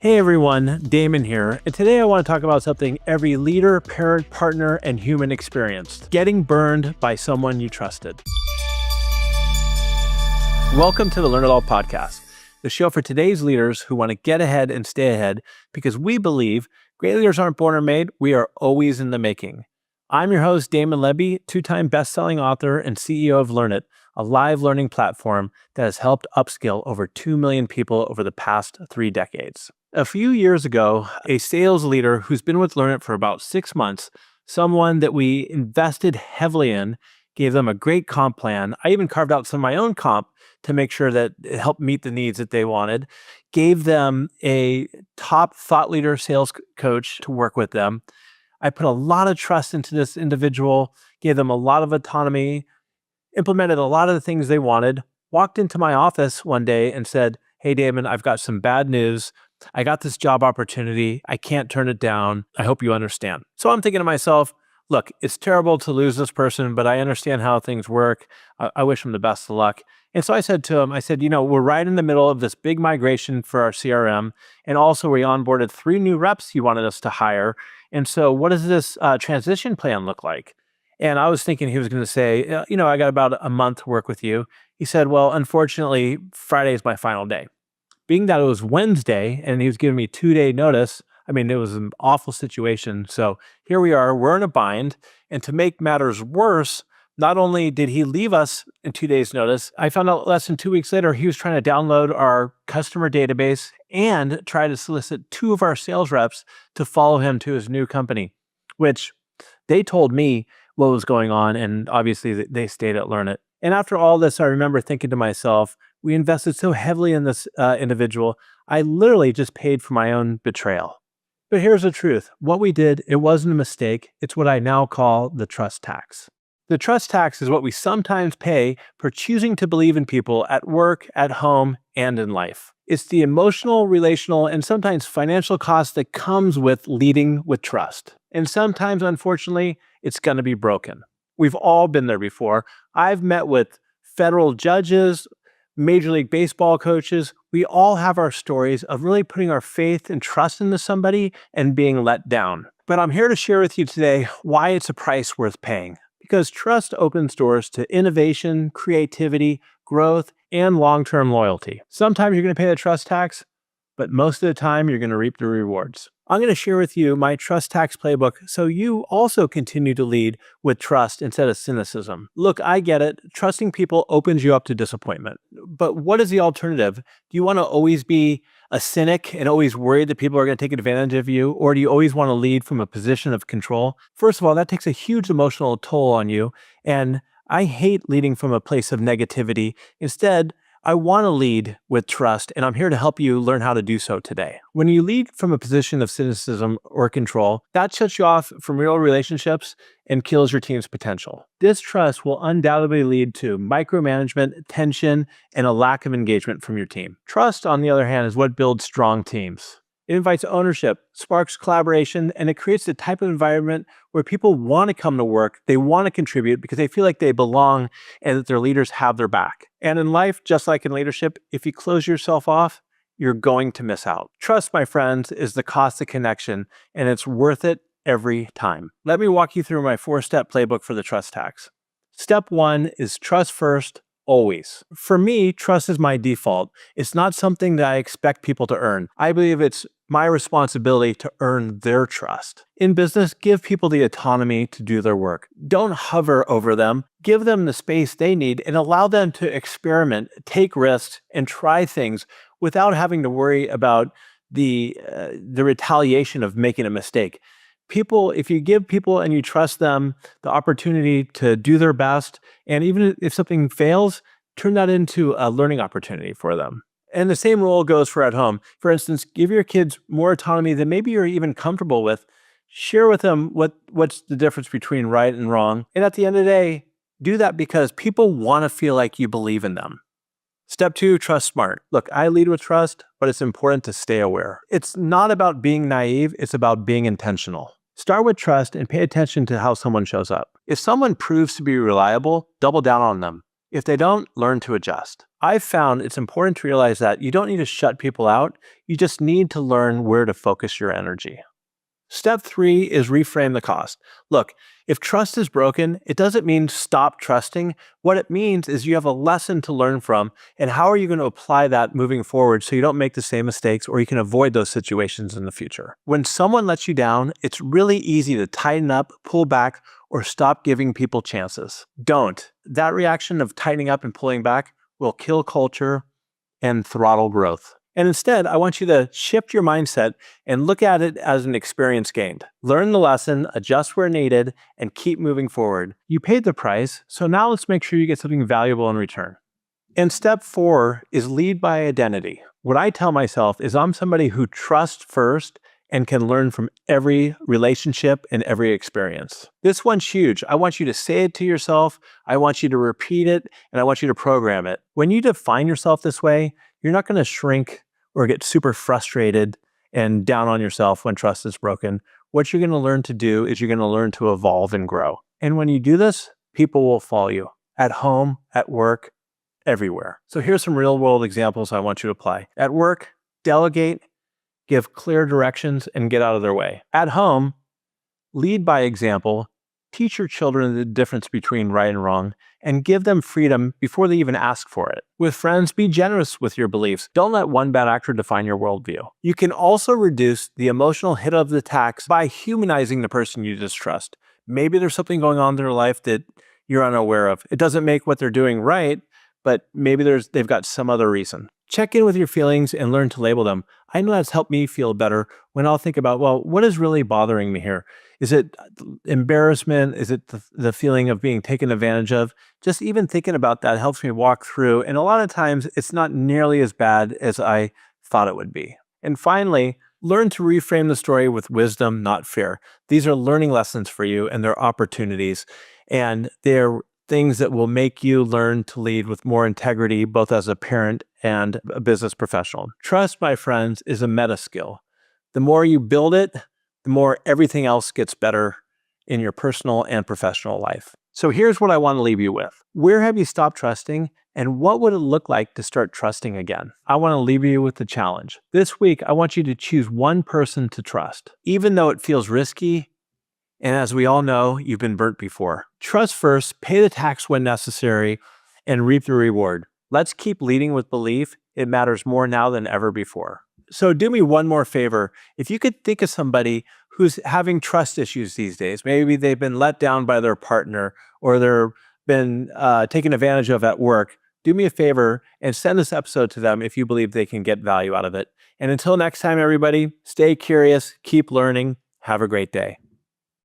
Hey everyone, Damon here, and today I want to talk about something every leader, parent, partner, and human experienced: getting burned by someone you trusted. Welcome to the Learn It All podcast, the show for today's leaders who want to get ahead and stay ahead, because we believe great leaders aren't born or made, we are always in the making. I'm your host, Damon Lembi, two-time best-selling author and CEO of Learn It, a live learning platform that has helped upskill over 2 million people over the past 3 decades. A few years ago, a sales leader who's been with Learn It for about 6 months, someone that we invested heavily in, gave them a great comp plan. I even carved out some of my own comp to make sure that it helped meet the needs that they wanted, gave them a top thought leader sales coach to work with them. I put a lot of trust into this individual, gave them a lot of autonomy, implemented a lot of the things they wanted, walked into my office one day and said, "Hey, Damon, I've got some bad news. I got this job opportunity. I can't turn it down. I hope you understand." So I'm thinking to myself, look, it's terrible to lose this person, but I understand how things work. I wish him the best of luck. And so I said to him, we're right in the middle of this big migration for our CRM. And also we onboarded 3 new reps you wanted us to hire. And so what does this transition plan look like? And I was thinking he was going to say, I got about a month to work with you. He said, well, unfortunately, Friday is my final day. Being that it was Wednesday and he was giving me 2-day notice, it was an awful situation. So here we are, we're in a bind. And to make matters worse, not only did he leave us in 2 days notice, I found out less than 2 weeks later, he was trying to download our customer database and try to solicit 2 of our sales reps to follow him to his new company, which they told me what was going on. And obviously they stayed at Learn It. And after all this, I remember thinking to myself, we invested so heavily in this individual, I literally just paid for my own betrayal. But here's the truth. What we did, it wasn't a mistake. It's what I now call the trust tax. The trust tax is what we sometimes pay for choosing to believe in people at work, at home, and in life. It's the emotional, relational, and sometimes financial cost that comes with leading with trust. And sometimes, unfortunately, it's going to be broken. We've all been there before. I've met with federal judges, Major League Baseball coaches. We all have our stories of really putting our faith and trust into somebody and being let down. But I'm here to share with you today why it's a price worth paying. Because trust opens doors to innovation, creativity, growth, and long-term loyalty. Sometimes you're going to pay the trust tax, but most of the time you're going to reap the rewards. I'm going to share with you my Trust Tax Playbook so you also continue to lead with trust instead of cynicism. Look, I get it. Trusting people opens you up to disappointment. But what is the alternative? Do you want to always be a cynic and always worried that people are going to take advantage of you? Or do you always want to lead from a position of control? First of all, that takes a huge emotional toll on you. And I hate leading from a place of negativity. Instead, I want to lead with trust, and I'm here to help you learn how to do so today. When you lead from a position of cynicism or control, that shuts you off from real relationships and kills your team's potential. Distrust will undoubtedly lead to micromanagement, tension, and a lack of engagement from your team. Trust, on the other hand, is what builds strong teams. It invites ownership, sparks collaboration, and it creates the type of environment where people want to come to work, they want to contribute because they feel like they belong and that their leaders have their back. And in life, just like in leadership, if you close yourself off, you're going to miss out. Trust, my friends, is the cost of connection, and it's worth it every time. Let me walk you through my 4-step playbook for the trust tax. Step 1 is trust first, always. For me, trust is my default. It's not something that I expect people to earn. I believe it's my responsibility to earn their trust. In business, give people the autonomy to do their work. Don't hover over them. Give them the space they need and allow them to experiment, take risks, and try things without having to worry about the retaliation of making a mistake. People, if you give people and you trust them the opportunity to do their best, and even if something fails, turn that into a learning opportunity for them. And the same rule goes for at home. For instance, give your kids more autonomy than maybe you're even comfortable with. Share with them what's the difference between right and wrong. And at the end of the day, do that because people want to feel like you believe in them. Step 2, trust smart. Look, I lead with trust, but it's important to stay aware. It's not about being naive, it's about being intentional. Start with trust and pay attention to how someone shows up. If someone proves to be reliable, double down on them. If they don't, learn to adjust. I've found it's important to realize that you don't need to shut people out. You just need to learn where to focus your energy. Step 3 is reframe the cost. Look, if trust is broken, it doesn't mean stop trusting. What it means is you have a lesson to learn from, and how are you going to apply that moving forward so you don't make the same mistakes or you can avoid those situations in the future. When someone lets you down, it's really easy to tighten up, pull back, or stop giving people chances. Don't. That reaction of tightening up and pulling back will kill culture and throttle growth. And instead, I want you to shift your mindset and look at it as an experience gained. Learn the lesson, adjust where needed, and keep moving forward. You paid the price, so now let's make sure you get something valuable in return. And step 4 is lead by identity. What I tell myself is I'm somebody who trusts first and can learn from every relationship and every experience. This one's huge. I want you to say it to yourself, I want you to repeat it, and I want you to program it. When you define yourself this way, you're not going to shrink or get super frustrated and down on yourself when trust is broken. What you're going to learn to do is you're going to learn to evolve and grow. And when you do this, people will follow you at home, at work, everywhere. So here's some real world examples I want you to apply. At work, delegate, give clear directions, and get out of their way. At home, lead by example, teach your children the difference between right and wrong, and give them freedom before they even ask for it. With friends, be generous with your beliefs. Don't let one bad actor define your worldview. You can also reduce the emotional hit of the tax by humanizing the person you distrust. Maybe there's something going on in their life that you're unaware of. It doesn't make what they're doing right, but maybe they've got some other reason. Check in with your feelings and learn to label them. I know that's helped me feel better when I'll think about, well, what is really bothering me here? Is it embarrassment? Is it the feeling of being taken advantage of? Just even thinking about that helps me walk through. And a lot of times it's not nearly as bad as I thought it would be. And finally, learn to reframe the story with wisdom, not fear. These are learning lessons for you and they're opportunities. And they're things that will make you learn to lead with more integrity, both as a parent and a business professional. Trust, my friends, is a meta skill. The more you build it, the more everything else gets better in your personal and professional life. So here's what I want to leave you with. Where have you stopped trusting, and what would it look like to start trusting again? I want to leave you with the challenge. This week, I want you to choose one person to trust, even though it feels risky. And as we all know, you've been burnt before. Trust first, pay the tax when necessary, and reap the reward. Let's keep leading with belief. It matters more now than ever before. So do me one more favor. If you could think of somebody who's having trust issues these days, maybe they've been let down by their partner or they've been taken advantage of at work, do me a favor and send this episode to them if you believe they can get value out of it. And until next time, everybody, stay curious, keep learning. Have a great day.